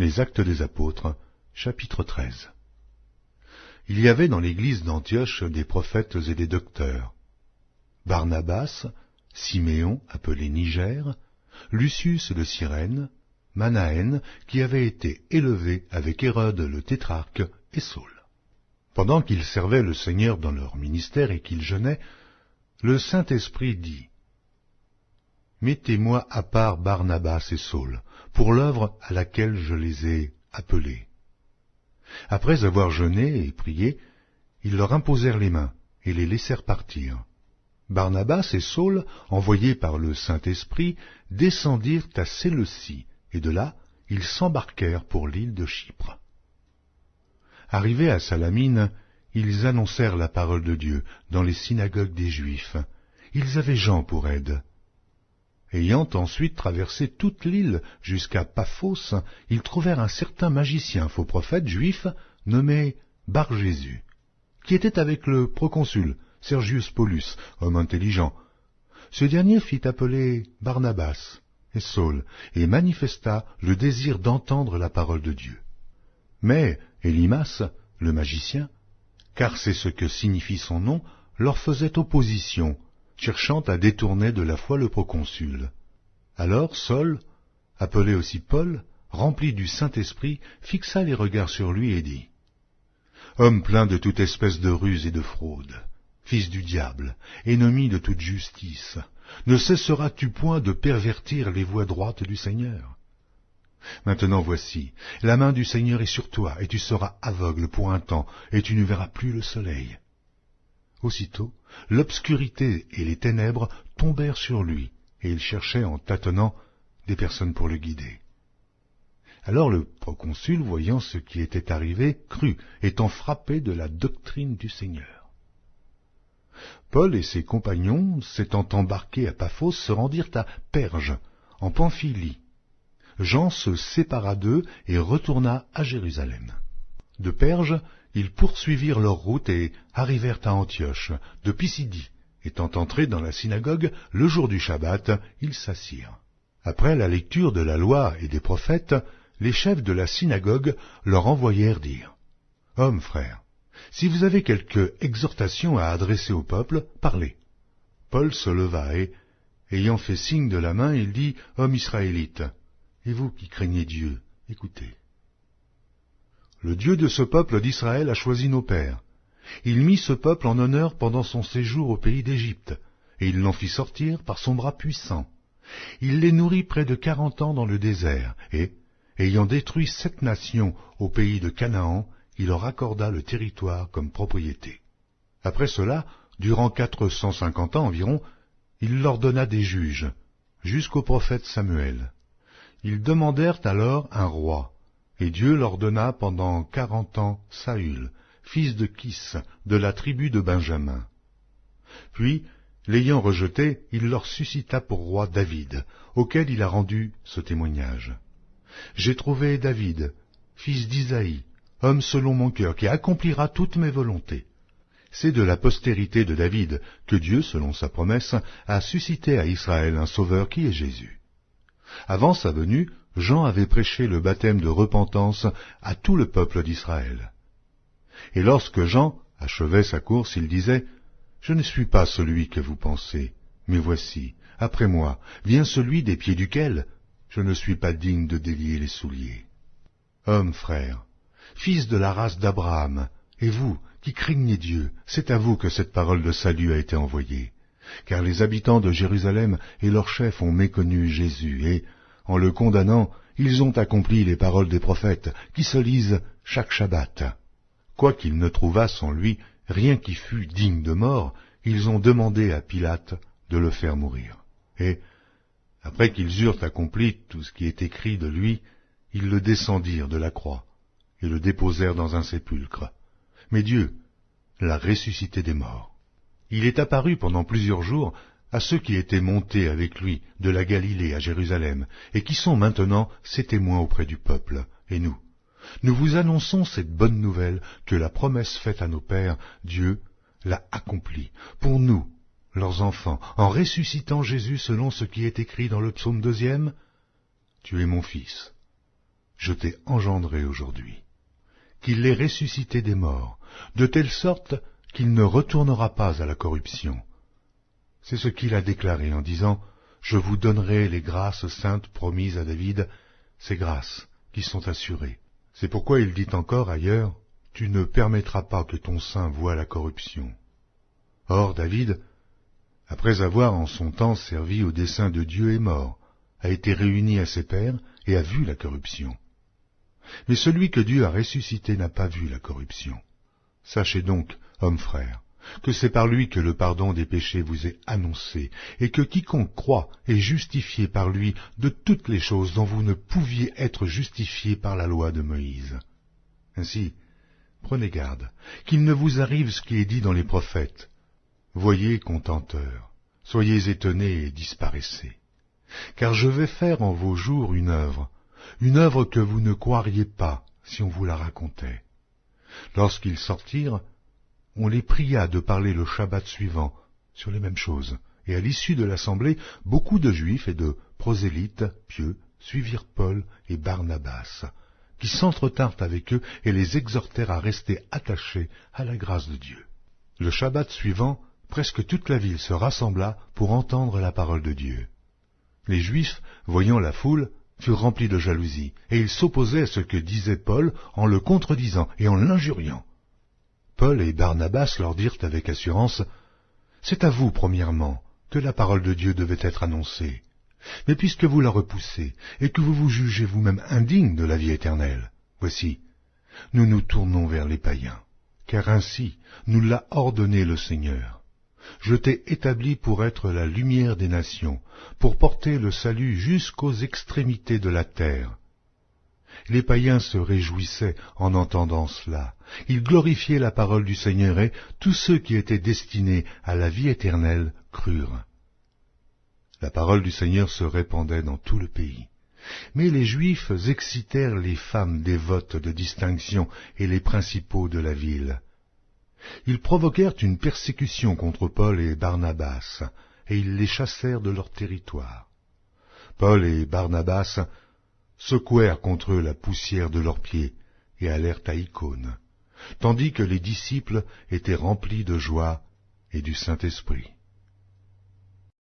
Les Actes des Apôtres, chapitre 13. Il y avait dans l'église d'Antioche des prophètes et des docteurs. Barnabas, Siméon, appelé Niger, Lucius de Cyrène, Manaën, qui avait été élevé avec Hérode le tétrarque, et Saul. Pendant qu'ils servaient le Seigneur dans leur ministère et qu'ils jeûnaient, le Saint-Esprit dit : Mettez-moi à part Barnabas et Saul, pour l'œuvre à laquelle je les ai appelés. Après avoir jeûné et prié, ils leur imposèrent les mains et les laissèrent partir. Barnabas et Saul, envoyés par le Saint-Esprit, descendirent à Séleucie, et de là, ils s'embarquèrent pour l'île de Chypre. Arrivés à Salamine, ils annoncèrent la parole de Dieu dans les synagogues des Juifs. Ils avaient Jean pour aide. Ayant ensuite traversé toute l'île jusqu'à Paphos, ils trouvèrent un certain magicien, faux prophète juif, nommé Bar-Jésus, qui était avec le proconsul Sergius Paulus, homme intelligent. Ce dernier fit appeler Barnabas et Saul, et manifesta le désir d'entendre la parole de Dieu. Mais Élymas, le magicien, car c'est ce que signifie son nom, leur faisait opposition, cherchant à détourner de la foi le proconsul. Alors Saul, appelé aussi Paul, rempli du Saint-Esprit, fixa les regards sur lui et dit : Homme plein de toute espèce de ruse et de fraude, fils du diable, ennemi de toute justice, ne cesseras-tu point de pervertir les voies droites du Seigneur ? Maintenant voici, la main du Seigneur est sur toi, et tu seras aveugle pour un temps, et tu ne verras plus le soleil. Aussitôt, l'obscurité et les ténèbres tombèrent sur lui, et il cherchait en tâtonnant des personnes pour le guider. Alors le proconsul, voyant ce qui était arrivé, crut, étant frappé de la doctrine du Seigneur. Paul et ses compagnons, s'étant embarqués à Paphos, se rendirent à Perge, en Pamphylie. Jean se sépara d'eux et retourna à Jérusalem. De Perge, ils poursuivirent leur route et arrivèrent à Antioche, de Pisidie. Étant entrés dans la synagogue, le jour du Shabbat, ils s'assirent. Après la lecture de la loi et des prophètes, les chefs de la synagogue leur envoyèrent dire : Hommes, frères, si vous avez quelque exhortation à adresser au peuple, parlez. Paul se leva et, ayant fait signe de la main, il dit : Hommes israélites, et vous qui craignez Dieu, écoutez. Le Dieu de ce peuple d'Israël a choisi nos pères. Il mit ce peuple en honneur pendant son séjour au pays d'Égypte, et il l'en fit sortir par son bras puissant. Il les nourrit près de 40 ans dans le désert, et, ayant détruit 7 nations au pays de Canaan, il leur accorda le territoire comme propriété. Après cela, durant 450 ans environ, il leur donna des juges, jusqu'au prophète Samuel. Ils demandèrent alors un roi, et Dieu leur donna pendant 40 ans Saül, fils de Kis, de la tribu de Benjamin. Puis, l'ayant rejeté, il leur suscita pour roi David, auquel il a rendu ce témoignage. J'ai trouvé David, fils d'Isaïe, homme selon mon cœur, qui accomplira toutes mes volontés. C'est de la postérité de David que Dieu, selon sa promesse, a suscité à Israël un sauveur qui est Jésus. Avant sa venue, Jean avait prêché le baptême de repentance à tout le peuple d'Israël. Et lorsque Jean achevait sa course, il disait : Je ne suis pas celui que vous pensez, mais voici, après moi, vient celui des pieds duquel je ne suis pas digne de délier les souliers. Hommes, frères, fils de la race d'Abraham, et vous qui craignez Dieu, c'est à vous que cette parole de salut a été envoyée. Car les habitants de Jérusalem et leurs chefs ont méconnu Jésus, et, en le condamnant, ils ont accompli les paroles des prophètes, qui se lisent chaque Shabbat. Quoiqu'ils ne trouvassent en lui rien qui fût digne de mort, ils ont demandé à Pilate de le faire mourir. Et, après qu'ils eurent accompli tout ce qui est écrit de lui, ils le descendirent de la croix, et le déposèrent dans un sépulcre. Mais Dieu l'a ressuscité des morts. Il est apparu pendant plusieurs jours à ceux qui étaient montés avec lui de la Galilée à Jérusalem, et qui sont maintenant ses témoins auprès du peuple. Et nous vous annonçons cette bonne nouvelle que la promesse faite à nos pères, Dieu l'a accomplie pour nous, leurs enfants, en ressuscitant Jésus selon ce qui est écrit dans le psaume 2. Tu es mon fils, je t'ai engendré aujourd'hui, qu'il l'ait ressuscité des morts, de telle sorte qu'il ne retournera pas à la corruption. C'est ce qu'il a déclaré en disant « Je vous donnerai les grâces saintes promises à David, ces grâces qui sont assurées. » C'est pourquoi il dit encore ailleurs « Tu ne permettras pas que ton sein voie la corruption. » Or David, après avoir en son temps servi au dessein de Dieu, est mort, a été réuni à ses pairs et a vu la corruption. Mais celui que Dieu a ressuscité n'a pas vu la corruption. Sachez donc, hommes frères, que c'est par lui que le pardon des péchés vous est annoncé, et que quiconque croit est justifié par lui de toutes les choses dont vous ne pouviez être justifiés par la loi de Moïse. Ainsi, prenez garde, qu'il ne vous arrive ce qui est dit dans les prophètes. Voyez, contenteurs, soyez étonnés et disparaissez. Car je vais faire en vos jours une œuvre que vous ne croiriez pas si on vous la racontait. Lorsqu'ils sortirent, on les pria de parler le Shabbat suivant sur les mêmes choses, et à l'issue de l'assemblée, beaucoup de Juifs et de prosélytes pieux suivirent Paul et Barnabas, qui s'entretinrent avec eux et les exhortèrent à rester attachés à la grâce de Dieu. Le Shabbat suivant, presque toute la ville se rassembla pour entendre la parole de Dieu. Les Juifs, voyant la foule, furent remplis de jalousie, et ils s'opposaient à ce que disait Paul en le contredisant et en l'injuriant. Paul et Barnabas leur dirent avec assurance, « C'est à vous, premièrement, que la parole de Dieu devait être annoncée. Mais puisque vous la repoussez, et que vous vous jugez vous-même indigne de la vie éternelle, voici, nous nous tournons vers les païens, car ainsi nous l'a ordonné le Seigneur. Je t'ai établi pour être la lumière des nations, pour porter le salut jusqu'aux extrémités de la terre. » Les païens se réjouissaient en entendant cela. Ils glorifiaient la parole du Seigneur et tous ceux qui étaient destinés à la vie éternelle crurent. La parole du Seigneur se répandait dans tout le pays. Mais les Juifs excitèrent les femmes dévotes de distinction et les principaux de la ville. Ils provoquèrent une persécution contre Paul et Barnabas, et ils les chassèrent de leur territoire. Paul et Barnabas secouèrent contre eux la poussière de leurs pieds et allèrent à Icône, tandis que les disciples étaient remplis de joie et du Saint-Esprit.